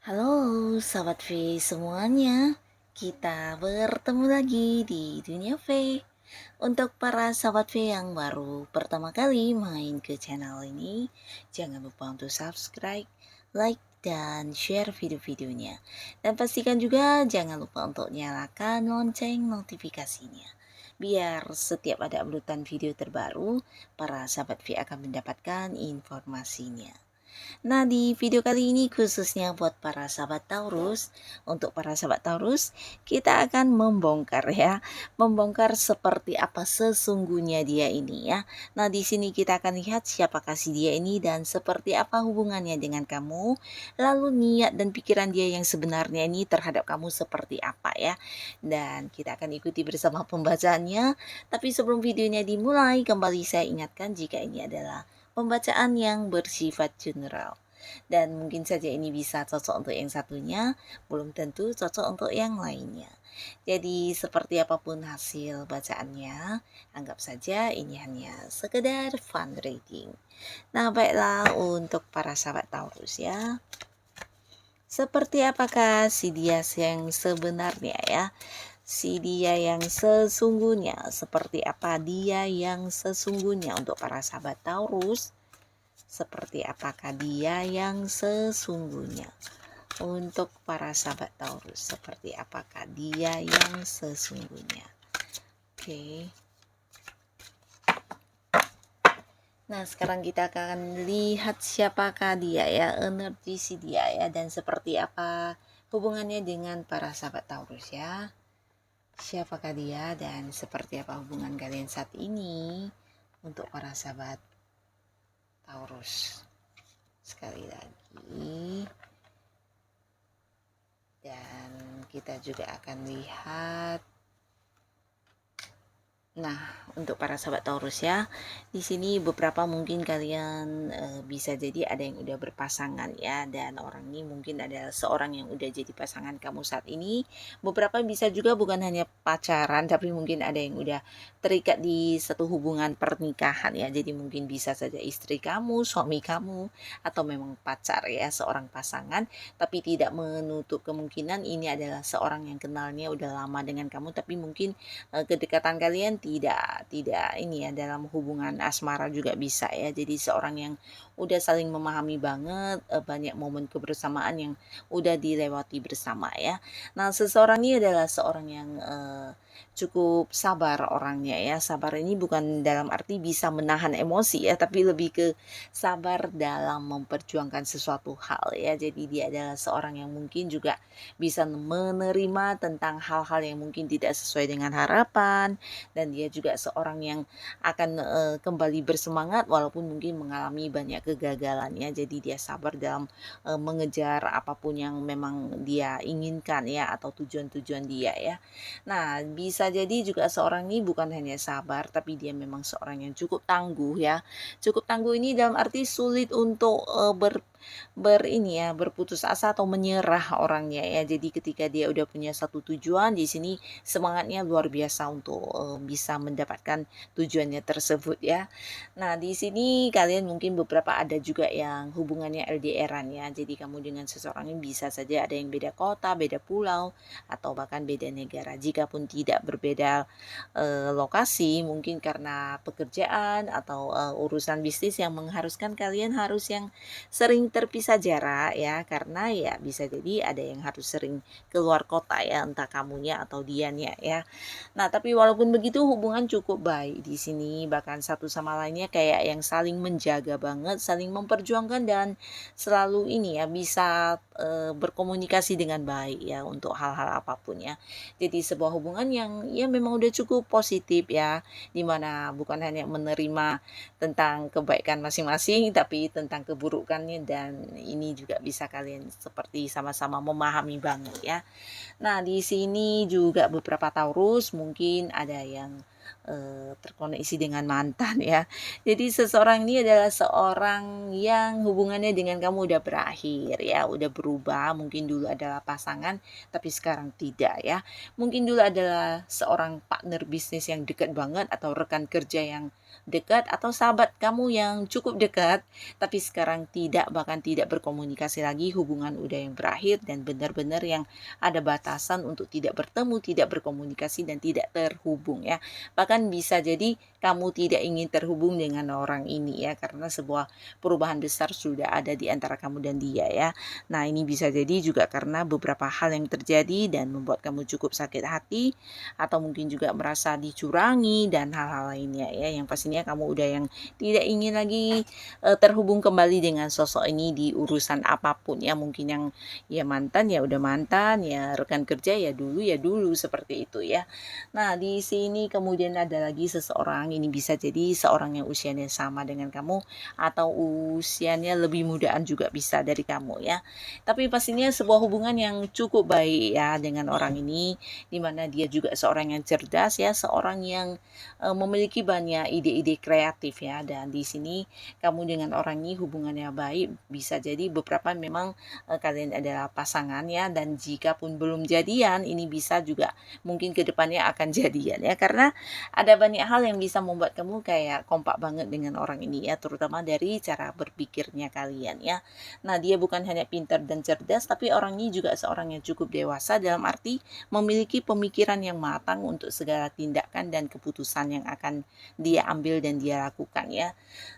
Halo Sobat V semuanya, kita bertemu lagi di Dunia V. Untuk para Sobat V yang baru pertama kali main ke channel ini, jangan lupa untuk subscribe, like, dan share video-videonya. Dan pastikan juga jangan lupa untuk nyalakan lonceng notifikasinya. Biar setiap ada uploadan video terbaru, para Sobat V akan mendapatkan informasinya. Nah, di video kali ini khususnya buat para sahabat Taurus. Untuk para sahabat Taurus, kita akan membongkar ya, membongkar seperti apa sesungguhnya dia ini ya. Nah, di sini kita akan lihat siapakah si dia ini dan seperti apa hubungannya dengan kamu. Lalu niat dan pikiran dia yang sebenarnya ini terhadap kamu seperti apa ya. Dan kita akan ikuti bersama pembacaannya. Tapi sebelum videonya dimulai, kembali saya ingatkan jika ini adalah pembacaan yang bersifat general. Dan mungkin saja ini bisa cocok untuk yang satunya, belum tentu cocok untuk yang lainnya. Jadi seperti apapun hasil bacaannya, anggap saja ini hanya sekedar fun reading. Nah, baiklah untuk para sahabat Taurus ya. Seperti apakah si dia yang sebenarnya ya? Si dia yang sesungguhnya, seperti apa dia yang sesungguhnya untuk para sahabat Taurus? Seperti apakah dia yang sesungguhnya? Untuk para sahabat Taurus, seperti apakah dia yang sesungguhnya? Oke. Nah, sekarang kita akan lihat siapakah dia ya, energi si dia ya, dan seperti apa hubungannya dengan para sahabat Taurus ya. Siapakah dia dan seperti apa hubungan kalian saat ini untuk para sahabat Taurus. Sekali lagi. Dan kita juga akan lihat. Nah, untuk para sahabat Taurus ya, di sini beberapa mungkin kalian bisa jadi ada yang udah berpasangan ya, dan orang ini mungkin adalah seorang yang udah jadi pasangan kamu saat ini. Beberapa bisa juga bukan hanya pacaran, tapi mungkin ada yang udah terikat di satu hubungan pernikahan ya. Jadi mungkin bisa saja istri kamu, suami kamu, atau memang pacar ya, seorang pasangan. Tapi tidak menutup kemungkinan ini adalah seorang yang kenalnya udah lama dengan kamu, tapi mungkin kedekatan kalian tidak ini ya, dalam hubungan asmara juga bisa ya. Jadi seorang yang udah saling memahami banget, banyak momen kebersamaan yang udah dilewati bersama ya. Nah, seseorang ini adalah seorang yang cukup sabar orangnya ya. Sabar ini bukan dalam arti bisa menahan emosi ya, tapi lebih ke sabar dalam memperjuangkan sesuatu hal ya. Jadi dia adalah seorang yang mungkin juga bisa menerima tentang hal-hal yang mungkin tidak sesuai dengan harapan, dan dia juga seorang yang akan kembali bersemangat walaupun mungkin mengalami banyak kegagalan ya. Jadi dia sabar dalam mengejar apapun yang memang dia inginkan ya, atau tujuan-tujuan dia ya. Nah, bisa jadi juga seorang ini bukan hanya sabar, tapi dia memang seorang yang cukup tangguh ya. Cukup tangguh ini dalam arti sulit untuk ini ya, berputus asa atau menyerah orangnya ya. Jadi ketika dia udah punya satu tujuan, di sini semangatnya luar biasa untuk bisa mendapatkan tujuannya tersebut ya. Nah, di sini kalian mungkin beberapa ada juga yang hubungannya LDR-an ya. Jadi kamu dengan seseorang ini bisa saja ada yang beda kota, beda pulau, atau bahkan beda negara. Jikapun tidak berbeda lokasi, mungkin karena pekerjaan atau urusan bisnis yang mengharuskan kalian harus yang sering terpisah jarak ya, karena ya bisa jadi ada yang harus sering keluar kota ya, entah kamunya atau dianya ya. Nah, tapi walaupun begitu hubungan cukup baik di sini, bahkan satu sama lainnya kayak yang saling menjaga banget, saling memperjuangkan, dan selalu ini ya bisa berkomunikasi dengan baik ya untuk hal-hal apapun ya. Jadi sebuah hubungan yang ya memang udah cukup positif ya, dimana bukan hanya menerima tentang kebaikan masing-masing, tapi tentang keburukannya dan dan ini juga bisa kalian seperti sama-sama memahami banget ya. Nah, di sini juga beberapa Taurus mungkin ada yang terkoneksi dengan mantan ya. Jadi seseorang ini adalah seorang yang hubungannya dengan kamu udah berakhir ya, udah berubah. Mungkin dulu adalah pasangan, tapi sekarang tidak ya. Mungkin dulu adalah seorang partner bisnis yang dekat banget atau rekan kerja yang dekat atau sahabat kamu yang cukup dekat, tapi sekarang tidak, bahkan tidak berkomunikasi lagi, hubungan udah yang berakhir dan benar-benar yang ada batasan untuk tidak bertemu, tidak berkomunikasi dan tidak terhubung ya. Bahkan bisa jadi kamu tidak ingin terhubung dengan orang ini ya, karena sebuah perubahan besar sudah ada di antara kamu dan dia ya. Nah, ini bisa jadi juga karena beberapa hal yang terjadi dan membuat kamu cukup sakit hati, atau mungkin juga merasa dicurangi dan hal-hal lainnya ya, yang pastinya kamu udah yang tidak ingin lagi terhubung kembali dengan sosok ini di urusan apapun ya. Mungkin yang ya mantan ya udah mantan, ya rekan kerja ya dulu seperti itu ya. Nah, di sini kemudian ada lagi seseorang, ini bisa jadi seorang yang usianya sama dengan kamu atau usianya lebih mudaan juga bisa dari kamu ya. Tapi pastinya sebuah hubungan yang cukup baik ya dengan orang ini, dimana dia juga seorang yang cerdas ya, seorang yang memiliki banyak ide-ide kreatif ya. Dan di sini kamu dengan orang ini hubungannya baik, bisa jadi beberapa memang kalian adalah pasangan ya, dan jika pun belum jadian ini bisa juga mungkin kedepannya akan jadian ya, karena ada banyak hal yang bisa membuat kamu kayak kompak banget dengan orang ini ya, terutama dari cara berpikirnya kalian ya. Nah, dia bukan hanya pintar dan cerdas, tapi orang ini juga seorang yang cukup dewasa dalam arti memiliki pemikiran yang matang untuk segala tindakan dan keputusan yang akan dia ambil dan dia lakukan ya.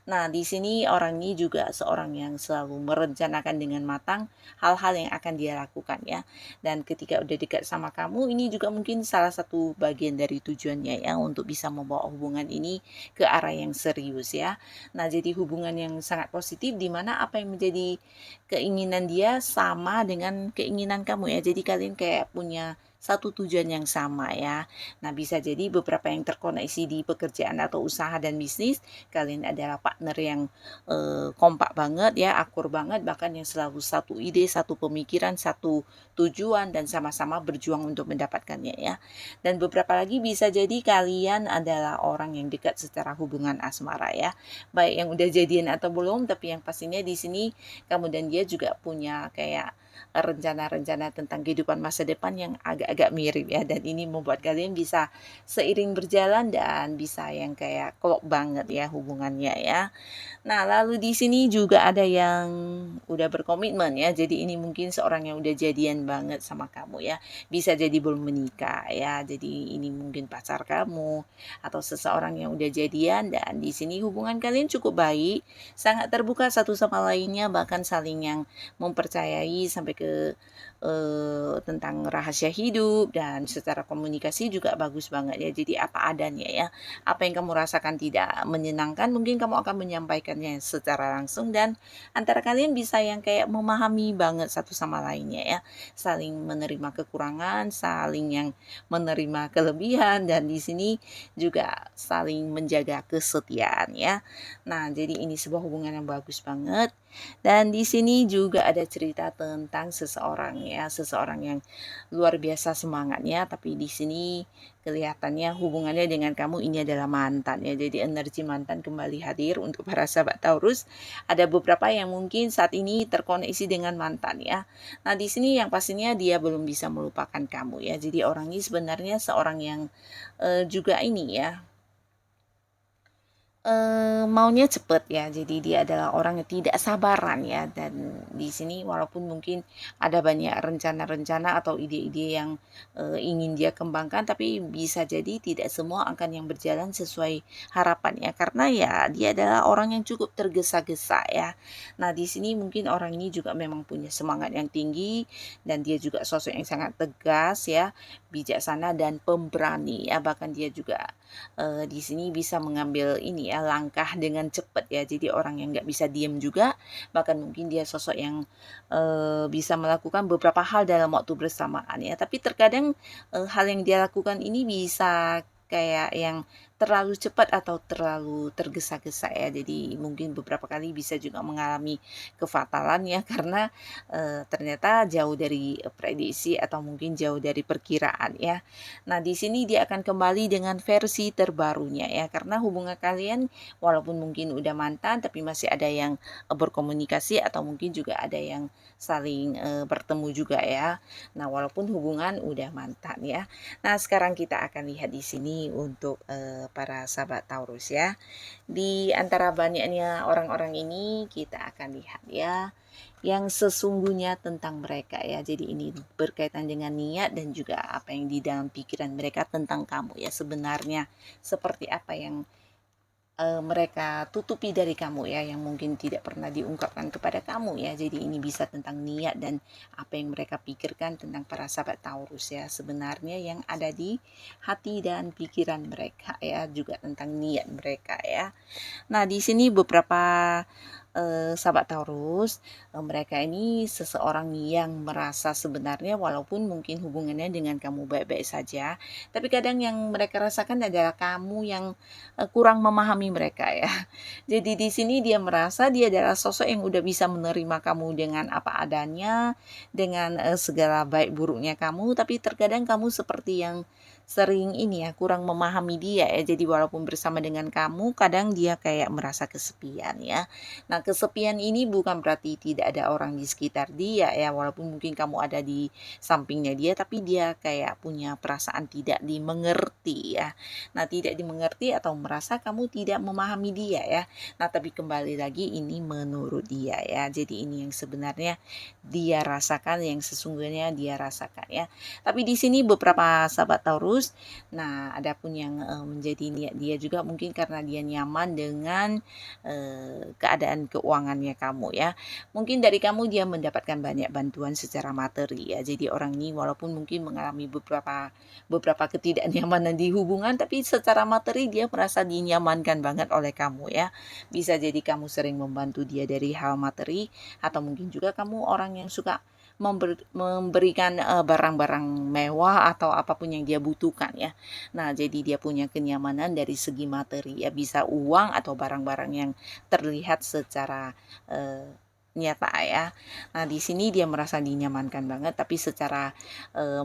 Nah, di sini orang ini juga seorang yang selalu merencanakan dengan matang hal-hal yang akan dia lakukan ya. Dan ketika udah dekat sama kamu, ini juga mungkin salah satu bagian dari tujuannya ya, untuk bisa membawa hubungan ini ke arah yang serius ya. Nah, jadi hubungan yang sangat positif di mana apa yang menjadi keinginan dia sama dengan keinginan kamu ya. Jadi kalian kayak punya satu tujuan yang sama ya. Nah, bisa jadi beberapa yang terkoneksi di pekerjaan atau usaha dan bisnis, kalian adalah partner yang kompak banget ya, akur banget, bahkan yang selalu satu ide, satu pemikiran, satu tujuan, dan sama-sama berjuang untuk mendapatkannya ya. Dan beberapa lagi bisa jadi kalian adalah orang yang dekat secara hubungan asmara ya, baik yang udah jadian atau belum, tapi yang pastinya di sini kamu dan dia juga punya kayak rencana-rencana tentang kehidupan masa depan yang agak-agak mirip ya, dan ini membuat kalian bisa seiring berjalan dan bisa yang kayak klop banget ya hubungannya ya. Nah, lalu di sini juga ada yang udah berkomitmen ya. Jadi ini mungkin seorang yang udah jadian banget sama kamu ya. Bisa jadi belum menikah ya. Jadi ini mungkin pacar kamu atau seseorang yang udah jadian, dan di sini hubungan kalian cukup baik, sangat terbuka satu sama lainnya, bahkan saling yang mempercayai sampai ke tentang rahasia hidup, dan secara komunikasi juga bagus banget ya. Jadi apa adanya ya. Apa yang kamu rasakan tidak menyenangkan, mungkin kamu akan menyampaikannya secara langsung, dan antara kalian bisa yang kayak memahami banget satu sama lainnya ya. Saling menerima kekurangan, saling yang menerima kelebihan, dan di sini juga saling menjaga kesetiaan ya. Nah, jadi ini sebuah hubungan yang bagus banget. Dan di sini juga ada cerita tentang seseorang ya, seseorang yang luar biasa semangatnya, tapi di sini kelihatannya hubungannya dengan kamu ini adalah mantan ya. Jadi energi mantan kembali hadir untuk para sahabat Taurus. Ada beberapa yang mungkin saat ini terkoneksi dengan mantan ya. Nah, di sini yang pastinya dia belum bisa melupakan kamu ya. Jadi orang ini sebenarnya seorang yang juga ini ya, maunya cepet ya, jadi dia adalah orang yang tidak sabaran ya, dan di sini walaupun mungkin ada banyak rencana-rencana atau ide-ide yang ingin dia kembangkan, tapi bisa jadi tidak semua akan yang berjalan sesuai harapan ya, karena ya dia adalah orang yang cukup tergesa-gesa ya. Nah, di sini mungkin orang ini juga memang punya semangat yang tinggi, dan dia juga sosok yang sangat tegas ya, bijaksana dan pemberani ya, bahkan dia juga di sini bisa mengambil ini ya, langkah dengan cepat ya. Jadi orang yang nggak bisa diem juga, bahkan mungkin dia sosok yang bisa melakukan beberapa hal dalam waktu bersamaan ya. Tapi terkadang hal yang dia lakukan ini bisa kayak yang terlalu cepat atau terlalu tergesa-gesa ya. Jadi mungkin beberapa kali bisa juga mengalami kefatalan ya karena ternyata jauh dari prediksi atau mungkin jauh dari perkiraan ya. Nah, di sini dia akan kembali dengan versi terbarunya ya karena hubungan kalian walaupun mungkin udah mantan tapi masih ada yang berkomunikasi atau mungkin juga ada yang saling bertemu juga ya. Nah, walaupun hubungan udah mantan ya. Nah, sekarang kita akan lihat di sini untuk para sahabat Taurus ya. Di antara banyaknya orang-orang ini kita akan lihat ya yang sesungguhnya tentang mereka ya. Jadi ini berkaitan dengan niat dan juga apa yang di dalam pikiran mereka tentang kamu ya. Sebenarnya seperti apa yang mereka tutupi dari kamu ya, yang mungkin tidak pernah diungkapkan kepada kamu ya. Jadi ini bisa tentang niat dan apa yang mereka pikirkan tentang para sahabat Taurus ya. Sebenarnya yang ada di hati dan pikiran mereka ya, juga tentang niat mereka ya. Nah, di sini beberapa sahabat Taurus, mereka ini seseorang yang merasa sebenarnya walaupun mungkin hubungannya dengan kamu baik-baik saja, tapi kadang yang mereka rasakan adalah kamu yang kurang memahami mereka ya. Jadi di sini dia merasa dia adalah sosok yang udah bisa menerima kamu dengan apa adanya, dengan segala baik buruknya kamu, tapi terkadang kamu seperti yang sering ini ya, kurang memahami dia ya. Jadi walaupun bersama dengan kamu, kadang dia kayak merasa kesepian ya. Nah, kesepian ini bukan berarti tidak ada orang di sekitar dia ya, walaupun mungkin kamu ada di sampingnya dia, tapi dia kayak punya perasaan tidak dimengerti ya. Nah, tidak dimengerti atau merasa kamu tidak memahami dia ya. Nah, tapi kembali lagi ini menurut dia ya. Jadi ini yang sebenarnya dia rasakan, yang sesungguhnya dia rasakan ya. Tapi di sini beberapa sahabat Taurus, nah ada pun yang menjadi niat dia juga mungkin karena dia nyaman dengan keadaan keuangannya kamu ya. Mungkin dari kamu dia mendapatkan banyak bantuan secara materi ya. Jadi orang ini walaupun mungkin mengalami beberapa ketidaknyamanan di hubungan, tapi secara materi dia merasa dinyamankan banget oleh kamu ya. Bisa jadi kamu sering membantu dia dari hal materi, atau mungkin juga kamu orang yang suka memberikan barang-barang mewah atau apapun yang dia butuhkan ya. Nah, jadi dia punya kenyamanan dari segi materi ya, bisa uang atau barang-barang yang terlihat secara nyata ya. Nah, di sini dia merasa dinyamankan banget, tapi secara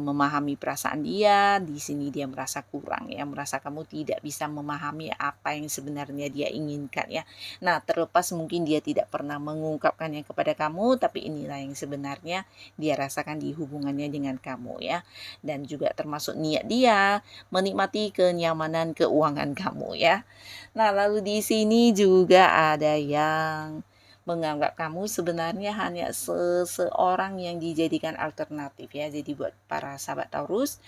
memahami perasaan dia, di sini dia merasa kurang ya, merasa kamu tidak bisa memahami apa yang sebenarnya dia inginkan ya. Nah, terlepas mungkin dia tidak pernah mengungkapkannya kepada kamu, tapi inilah yang sebenarnya dia rasakan di hubungannya dengan kamu ya. Dan juga termasuk niat dia menikmati kenyamanan keuangan kamu ya. Nah, lalu di sini juga ada yang menganggap kamu sebenarnya hanya seseorang yang dijadikan alternatif ya. Jadi buat para sahabat Taurus,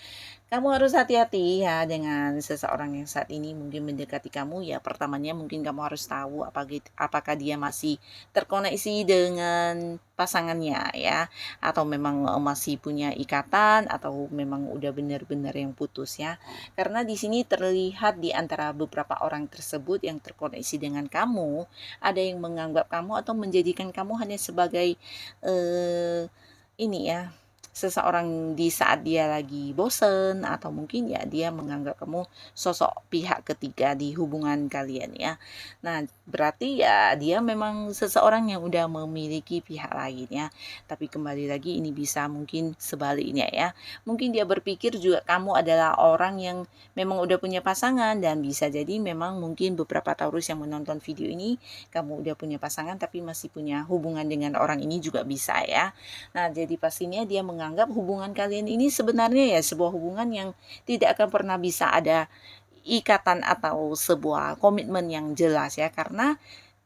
kamu harus hati-hati ya dengan seseorang yang saat ini mungkin mendekati kamu ya. Pertamanya mungkin kamu harus tahu apakah dia masih terkoneksi dengan pasangannya ya, atau memang masih punya ikatan, atau memang udah benar-benar yang putus ya. Karena di sini terlihat di antara beberapa orang tersebut yang terkoneksi dengan kamu, ada yang menganggap kamu atau menjadikan kamu hanya sebagai ini ya, seseorang di saat dia lagi bosen, atau mungkin ya dia menganggap kamu sosok pihak ketiga di hubungan kalian ya. Nah, berarti ya dia memang seseorang yang udah memiliki pihak lain ya. Tapi kembali lagi ini bisa mungkin sebaliknya ya. Mungkin dia berpikir juga kamu adalah orang yang memang udah punya pasangan, dan bisa jadi memang mungkin beberapa Taurus yang menonton video ini kamu udah punya pasangan tapi masih punya hubungan dengan orang ini juga bisa ya. Nah, jadi pastinya dia menganggap hubungan kalian ini sebenarnya ya sebuah hubungan yang tidak akan pernah bisa ada ikatan atau sebuah komitmen yang jelas ya, karena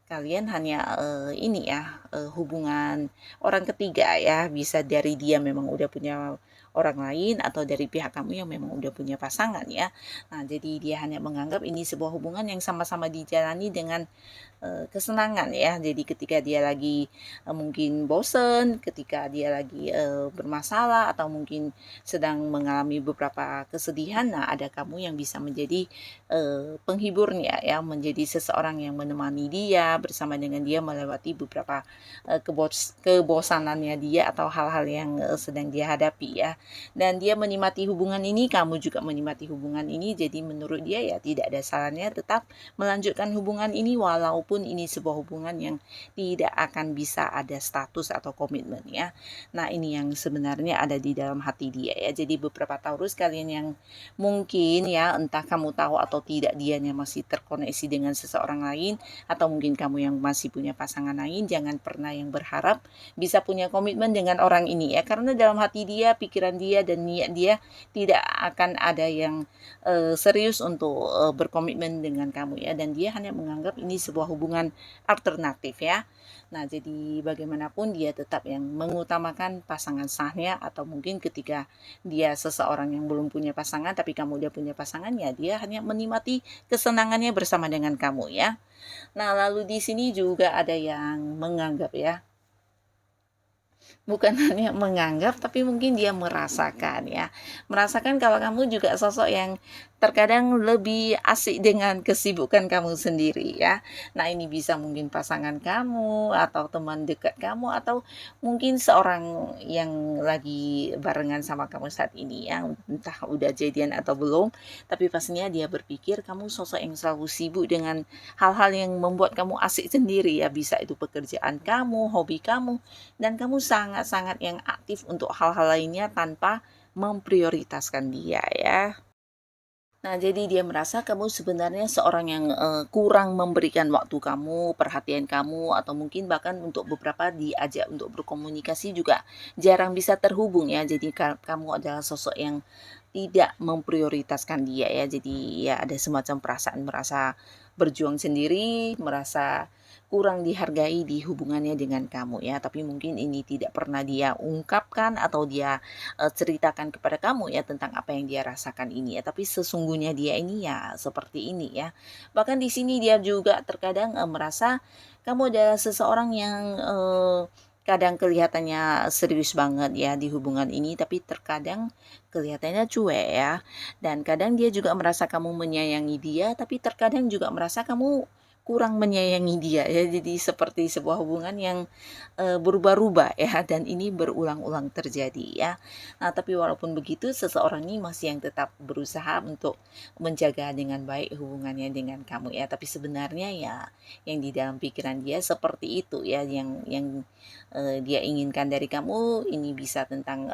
kalian hanya ini ya, hubungan orang ketiga ya. Bisa dari dia memang udah punya orang lain, atau dari pihak kamu yang memang udah punya pasangan ya. Nah, jadi dia hanya menganggap ini sebuah hubungan yang sama-sama dijalani dengan kesenangan ya. Jadi ketika dia lagi mungkin bosen, ketika dia lagi bermasalah, atau mungkin sedang mengalami beberapa kesedihan, nah ada kamu yang bisa menjadi penghiburnya ya, menjadi seseorang yang menemani dia, bersama dengan dia melewati beberapa kebosanannya dia atau hal-hal yang sedang dia hadapi ya. Dan dia menikmati hubungan ini, kamu juga menikmati hubungan ini, jadi menurut dia ya tidak ada salahnya tetap melanjutkan hubungan ini walaupun ini sebuah hubungan yang tidak akan bisa ada status atau komitmen ya. Nah, ini yang sebenarnya ada di dalam hati dia ya. Jadi beberapa Taurus kalian yang mungkin ya entah kamu tahu atau tidak dianya masih terkoneksi dengan seseorang lain, atau mungkin kamu yang masih punya pasangan lain, jangan pernah yang berharap bisa punya komitmen dengan orang ini ya, karena dalam hati dia, pikiran dia dan niat dia tidak akan ada yang serius untuk berkomitmen dengan kamu ya, dan dia hanya menganggap ini sebuah hubungan alternatif ya. Nah, jadi bagaimanapun dia tetap yang mengutamakan pasangan sahnya, atau mungkin ketika dia seseorang yang belum punya pasangan tapi kamu udah punya pasangan ya, dia hanya menikmati kesenangannya bersama dengan kamu ya. Nah, lalu di sini juga ada yang menganggap ya, bukan hanya menganggap tapi mungkin dia merasakan ya. Merasakan kalau kamu juga sosok yang terkadang lebih asik dengan kesibukan kamu sendiri ya. Nah, ini bisa mungkin pasangan kamu atau teman dekat kamu, atau mungkin seorang yang lagi barengan sama kamu saat ini ya, entah udah jadian atau belum, tapi pastinya dia berpikir kamu sosok yang selalu sibuk dengan hal-hal yang membuat kamu asik sendiri ya, bisa itu pekerjaan kamu, hobi kamu, dan kamu sangat-sangat yang aktif untuk hal-hal lainnya tanpa memprioritaskan dia ya. Nah, jadi dia merasa kamu sebenarnya seorang yang kurang memberikan waktu kamu, perhatian kamu, atau mungkin bahkan untuk beberapa diajak untuk berkomunikasi juga jarang bisa terhubung ya. Jadi kamu adalah sosok yang tidak memprioritaskan dia ya. Jadi ya ada semacam perasaan merasa berjuang sendiri, merasa kurang dihargai di hubungannya dengan kamu ya. Tapi mungkin ini tidak pernah dia ungkapkan atau dia ceritakan kepada kamu ya tentang apa yang dia rasakan ini ya. Tapi sesungguhnya dia ini ya seperti ini ya. Bahkan di sini dia juga terkadang merasa kamu adalah seseorang yang kadang kelihatannya serius banget ya di hubungan ini, tapi terkadang kelihatannya cuek ya. Dan kadang dia juga merasa kamu menyayangi dia, tapi terkadang juga merasa kamu kurang menyayangi dia ya. Jadi seperti sebuah hubungan yang berubah-ubah ya, dan ini berulang-ulang terjadi ya. Nah, tapi walaupun begitu seseorang ini masih yang tetap berusaha untuk menjaga dengan baik hubungannya dengan kamu ya. Tapi sebenarnya ya yang di dalam pikiran dia seperti itu ya, yang dia inginkan dari kamu ini bisa tentang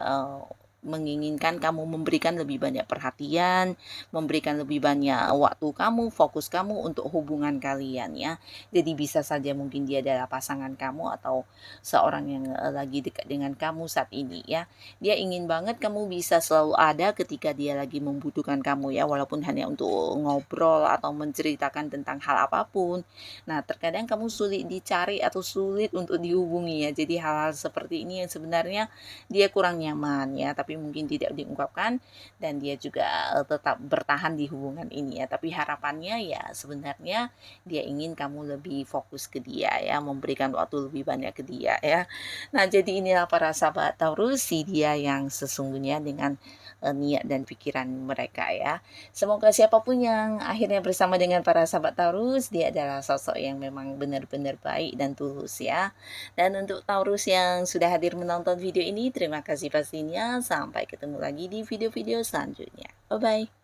menginginkan kamu memberikan lebih banyak perhatian, memberikan lebih banyak waktu kamu, fokus kamu untuk hubungan kalian ya. Jadi bisa saja mungkin dia adalah pasangan kamu atau seorang yang lagi dekat dengan kamu saat ini ya. Dia ingin banget kamu bisa selalu ada ketika dia lagi membutuhkan kamu ya, walaupun hanya untuk ngobrol atau menceritakan tentang hal apapun. Nah, terkadang kamu sulit dicari atau sulit untuk dihubungi ya. Jadi hal-hal seperti ini yang sebenarnya dia kurang nyaman ya, tapi mungkin tidak diungkapkan, dan dia juga tetap bertahan di hubungan ini ya. Tapi harapannya ya sebenarnya dia ingin kamu lebih fokus ke dia ya, memberikan waktu lebih banyak ke dia ya. Nah, jadi inilah para sahabat Taurus, si dia yang sesungguhnya dengan niat dan pikiran mereka ya. Semoga siapapun yang akhirnya bersama dengan para sahabat Taurus, dia adalah sosok yang memang benar-benar baik dan tulus ya. Dan untuk Taurus yang sudah hadir menonton video ini, terima kasih pastinya. Sampai ketemu lagi di video-video selanjutnya. Bye-bye.